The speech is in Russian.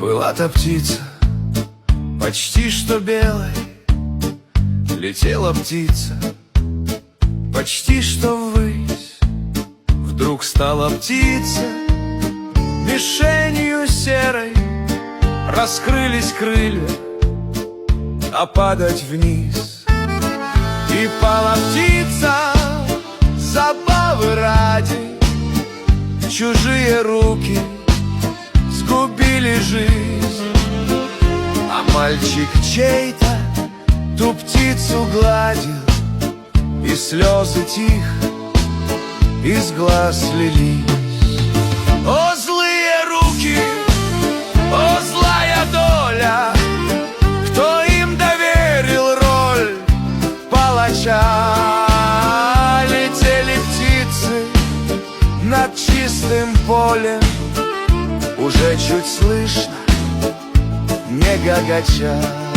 Была-то птица, почти что белой, летела птица, почти что ввысь. Вдруг стала птица мишенью серой, раскрылись крылья, а падать вниз. И пала птица забавы ради, чужие руки сгубили жизнь. А мальчик чей-то ту птицу гладил, и слезы тихо из глаз лились. О, злые руки, о, злая доля, кто им доверил роль палача? Летели птицы над чистым полем, уже чуть слышно, не гагача.